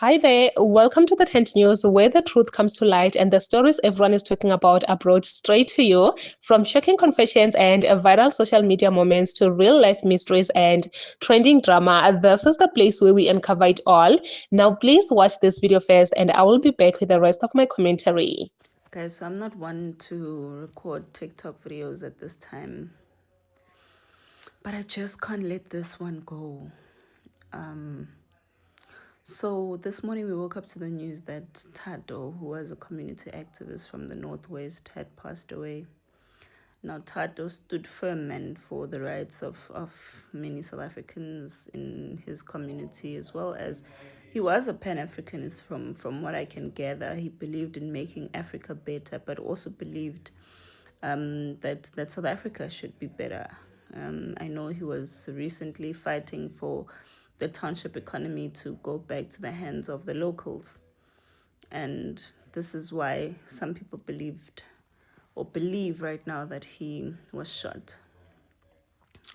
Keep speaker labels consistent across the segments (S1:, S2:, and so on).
S1: Hi there, welcome to the Tent News, where the truth comes to light and the stories everyone is talking about are brought straight to you. From shocking confessions and viral social media moments to real life mysteries and trending drama, this is the place where we uncover it all. Now, please watch this video first, and I will be back with the rest of my commentary.
S2: Guys, so I'm not one to record TikTok videos at this time, but I just can't let this one go. So this morning we woke up to the news that Tato, who was a community activist from the Northwest, had passed away. Now, Tato stood firm and for the rights of many South Africans in his community, as well as he was a Pan-Africanist from what I can gather. He believed in making Africa better, but also believed that South Africa should be better. I know he was recently fighting for the township economy to go back to the hands of the locals. And this is why some people believe right now that he was shot.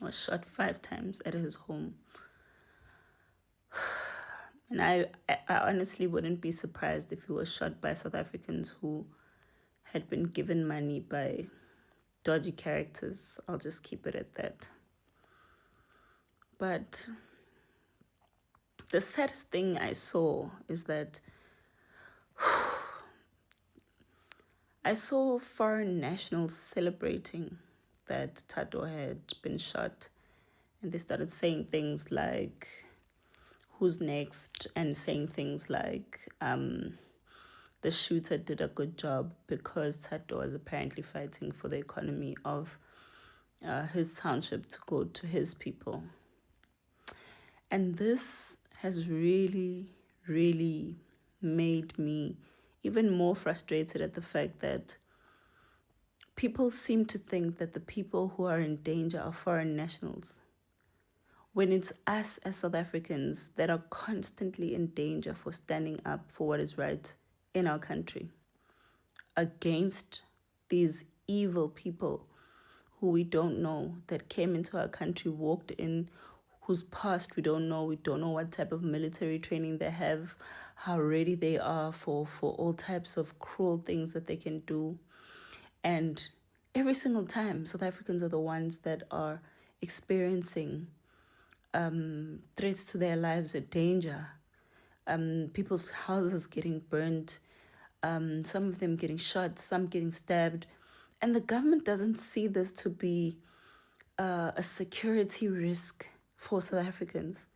S2: Was shot 5 times at his home. And I honestly wouldn't be surprised if he was shot by South Africans who had been given money by dodgy characters. I'll just keep it at that. But the saddest thing I saw is that I saw foreign nationals celebrating that Tato had been shot. And they started saying things like, who's next? And saying things like, the shooter did a good job because Tato was apparently fighting for the economy of his township to go to his people. And this has really, really made me even more frustrated at the fact that people seem to think that the people who are in danger are foreign nationals, when it's us as South Africans that are constantly in danger for standing up for what is right in our country against these evil people who we don't know, that came into our country, walked in, whose past we don't know. We don't know what type of military training they have, how ready they are for all types of cruel things that they can do. And every single time, South Africans are the ones that are experiencing threats to their lives, a danger, people's houses getting burned, some of them getting shot, some getting stabbed. And the government doesn't see this to be a security risk for South Africans.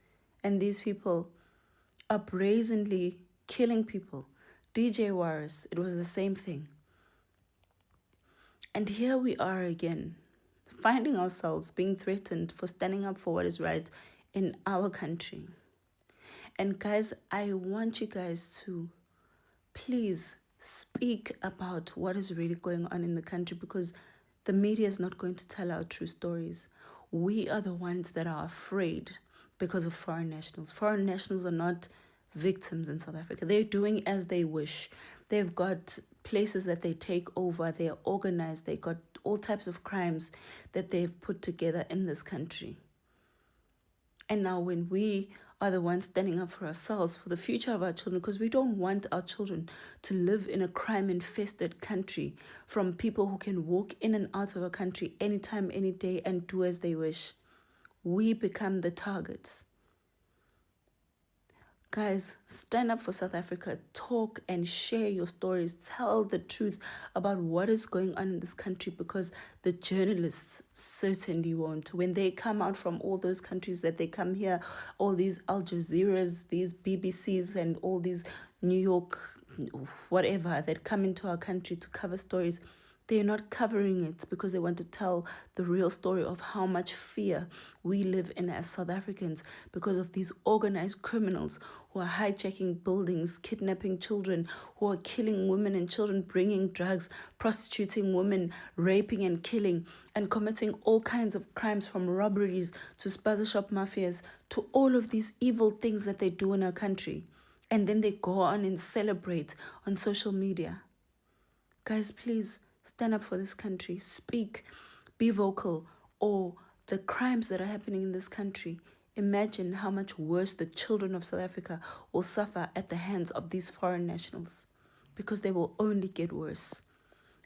S2: And these people are brazenly killing people. DJ Warris, it was the same thing. And here we are again, finding ourselves being threatened for standing up for what is right in our country. And guys, I want you guys to please speak about what is really going on in the country, because the media is not going to tell our true stories. We are the ones that are afraid because of foreign nationals. Foreign nationals are not victims in South Africa. They're doing as they wish. They've got places that they take over. They're organized. They got all types of crimes that they've put together in this country. And now when we are the ones standing up for ourselves, for the future of our children, because we don't want our children to live in a crime-infested country from people who can walk in and out of our country anytime, any day, and do as they wish. We become the targets. Guys, stand up for South Africa. Talk and share your stories. Tell the truth about what is going on in this country, because the journalists certainly won't. When they come out from all those countries that they come here, all these Al Jazeeras, these BBCs, and all these New York, whatever, that come into our country to cover stories, they're not covering it because they want to tell the real story of how much fear we live in as South Africans because of these organized criminals who are hijacking buildings, kidnapping children, who are killing women and children, bringing drugs, prostituting women, raping and killing, and committing all kinds of crimes, from robberies to spaza shop mafias to all of these evil things that they do in our country. And then they go on and celebrate on social media. Guys, please stand up for this country. Speak, be vocal, or the crimes that are happening in this country, Imagine how much worse the children of South Africa will suffer at the hands of these foreign nationals, because they will only get worse.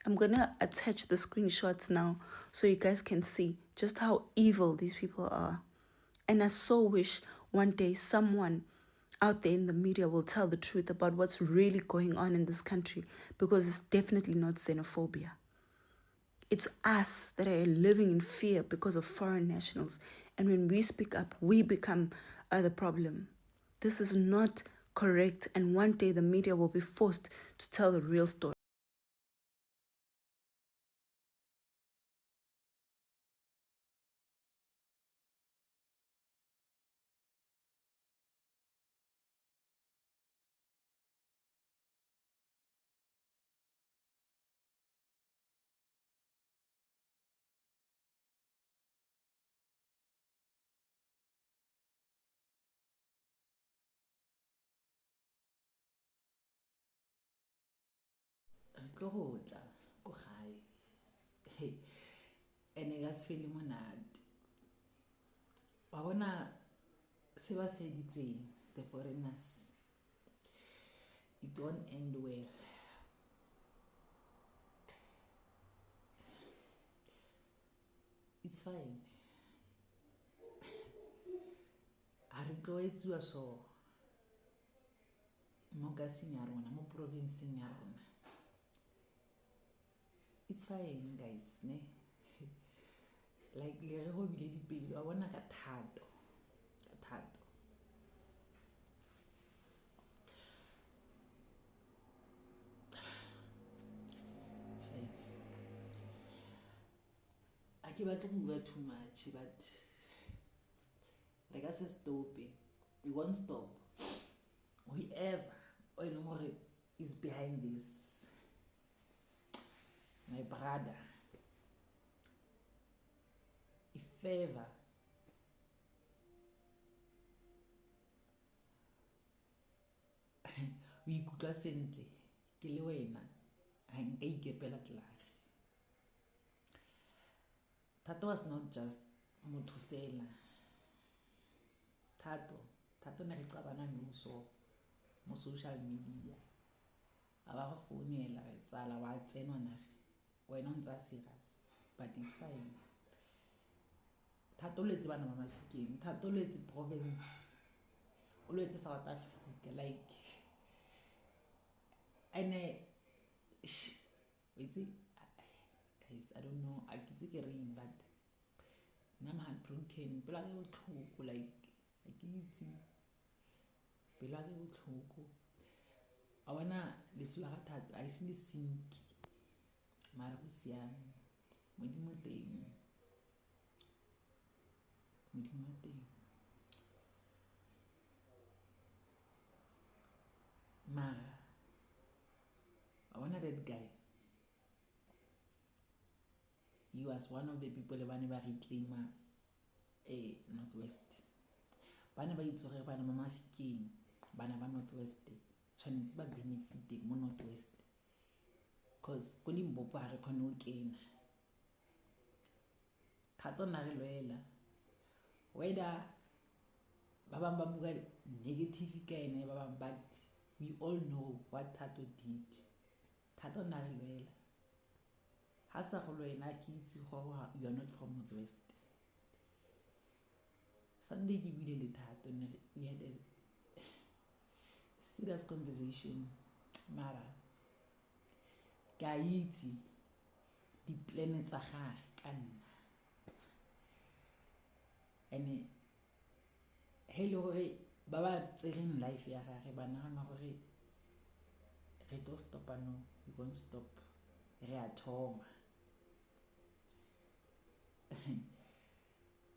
S2: I'm going to attach the screenshots now so you guys can see just how evil these people are. And I so wish one day someone out there in the media will tell the truth about what's really going on in this country, because it's definitely not xenophobia. It's us that are living in fear because of foreign nationals. And when we speak up, we become the problem. This is not correct. And one day the media will be forced to tell the real story.
S3: re tlo go tla ko gae ene ka se fele monate wa bona se ba se editseng the foreigners. It won't end well. It's fine. A re tlo etsuwa so mo kasing ya rona, mo provinceng ya rona. It's fine, guys, ne? Like le re go bile dipelo wa bona ka thato. It's fine. I ke batla go bua too much, but re ka se stop. We won't stop. Whoever is behind this, my brother, if ever o ikutlwa sentle ke le wena ga nka ikepela tlare. Thato was not just motho fela. Thato ne re qabana noso mo social media, a ba go founela re tsala wa tsenwa nare wena o ntse serious, but it's fine. Thato letse bana ba Mafikeng, Thato letse province, o letse South Africa, like ene wait, guys, I don't know, I kitse ke reng, but I'm heartbroken. Pelo ya botlhoko, like I kitse pelo ya botlhoko. A bona leso la ga Thato a ise le sinki mara go siame, modimo teng. Mara I wanna that guy. He was one of the people ba ne ba reclaima Northwest. Ba ne ba itsore bana ba Mafikeng, bana ba Northwest tshwanetse ba benefit mo Northwest, because ko Limpopo ha re khone o kena. Thato na re lwela whether ba bang ba bua negative ka ene ba bang, but we all know what Thato did. Thato na re lwela ha sa go lwena ke itse go you are not from Northwest. Sunday ke bile le Thato, we had a serious conversation, mara ka itse di planets tsa gagwe ka nna, ene hele gore ba ba tsereng life ya gagwe ba nagana gore re tlo stop. No, we won't stop. Re a thoma.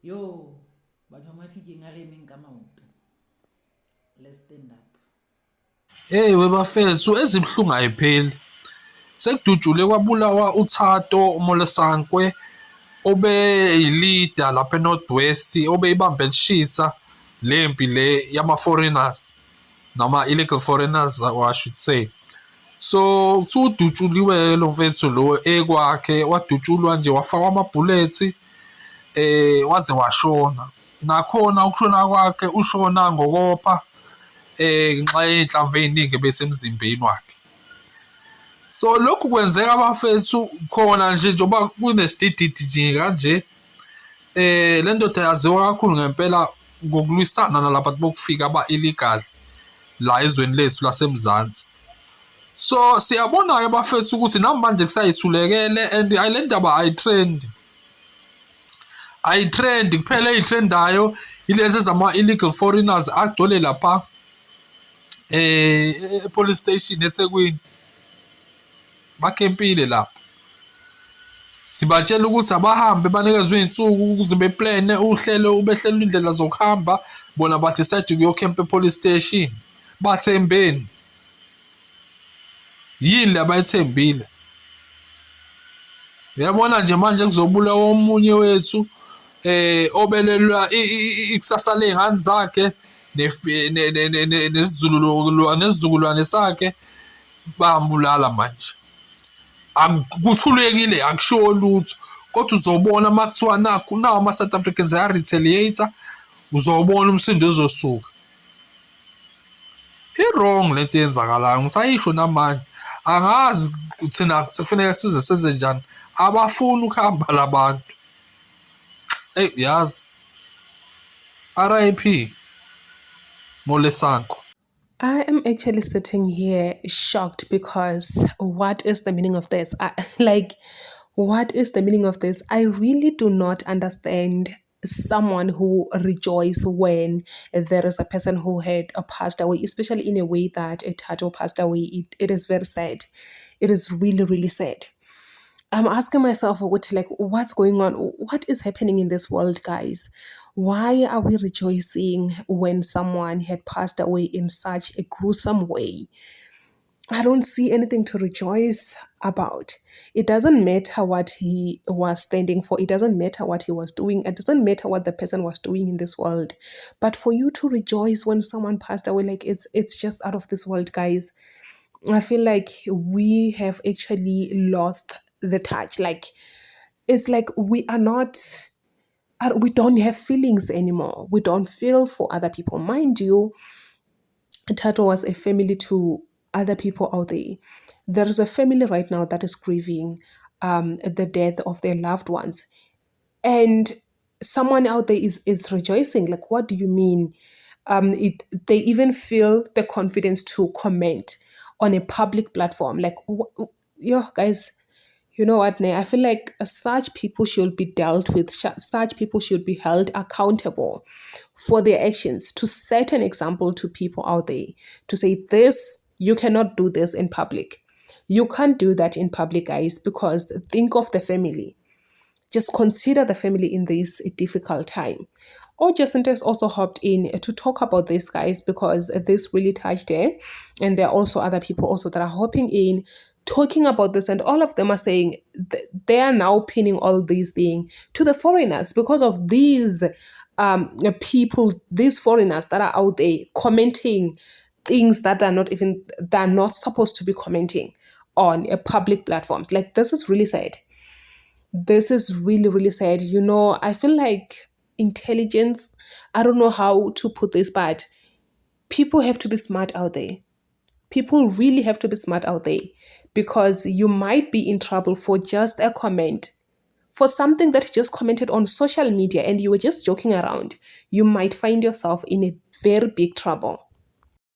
S3: Yo, batho ba Mafikeng a re emeng ka maoto. Let's stand up.
S4: Hey webafethu, ezibhlungu ayipheli. Sekudujule kwabulawa uThatho Molesankwe obe yilida lapha eNorthwest, obe ibambe lishisa lempi le yama foreigners nama illegal foreigners, I should say. So udutshuliwe lo mfethu lo ekwakhe, wadutshulwa nje wafakwa amabhulethi waze washona. nakhona ukushona kwakhe ushona ngokopha ngenxa yey'nhlamvu ey'ningi besemzimbeni wakhe. So lokhu kwenzeka bafethu khona nje njengoba kunesidididi nje kanje le ndoda yaziwa kakhulu ngempela ngokulwisana nalabantu bokufika aba-illegal la ezweni lethu lasemzansi. So siyabona-ke bafethu ukuthi namanje kusayithulekele and le ndaba ayitrendi kuphela ey'trendayo ilezi ezama-illegal foreigners agcwele lapha e-police station eThekwini bakhempile lapha. Sibatshela ukuthi abahambe banikezwe iy'nsuku ukuze beplane uhlelo behlele indlela zokuhamba, bona badecide ukuyokhempa e-police station. Bathembeni yini le abayithembile? Uyabona nje manje kuzobulawa omunye wethu obelelwa ikusasa ley'ngane zakhe nesizukulwane sakhe bambulala manje. Kuthulekile akushiwo lutho, kodwa uzobona uma kuthiwa nawo ama-South Africans aya-retaliate-a, uzobona umsindo ezosuka. I-wrong lento eyenzakalayo, ngisayisho namanje. Angazi thina kufanele size senze njani, abafuni ukuhamba labantu. Yazi RIP Molesanko.
S1: I am actually sitting here shocked because what is the meaning of this? What is the meaning of this? I really do not understand someone who rejoices when there is a person who had passed away, especially in a way that a Thato passed away. It is very sad. It is really, really sad. I'm asking myself, what's going on? What is happening in this world, guys? Why are we rejoicing when someone had passed away in such a gruesome way? I don't see anything to rejoice about. It doesn't matter what he was standing for. It doesn't matter what he was doing. It doesn't matter what the person was doing in this world. But for you to rejoice when someone passed away, it's just out of this world, guys. I feel like we have actually lost the touch. It's like we don't have feelings anymore. We don't feel for other people. Mind you, Thato was a family to other people out there. There is a family right now that is grieving the death of their loved ones. And someone out there is rejoicing. Like, what do you mean? They even feel the confidence to comment on a public platform. Guys, you know what, I feel like such people should be dealt with. Such people should be held accountable for their actions, to set an example to people out there, to say this, you cannot do this in public. You can't do that in public, guys, because think of the family. Just consider the family in this difficult time. Jacinta also hopped in to talk about this, guys, because this really touched her. And there are also other people also that are hopping in, talking about this, and all of them are saying they are now pinning all these things to the foreigners because of these people, these foreigners that are out there commenting things that they're not supposed to be commenting on public platforms. This is really sad. This is really, really sad. I feel like intelligence, I don't know how to put this, but people have to be smart out there. People really have to be smart out there, because you might be in trouble for just a comment, for something that you just commented on social media and you were just joking around. You might find yourself in a very big trouble.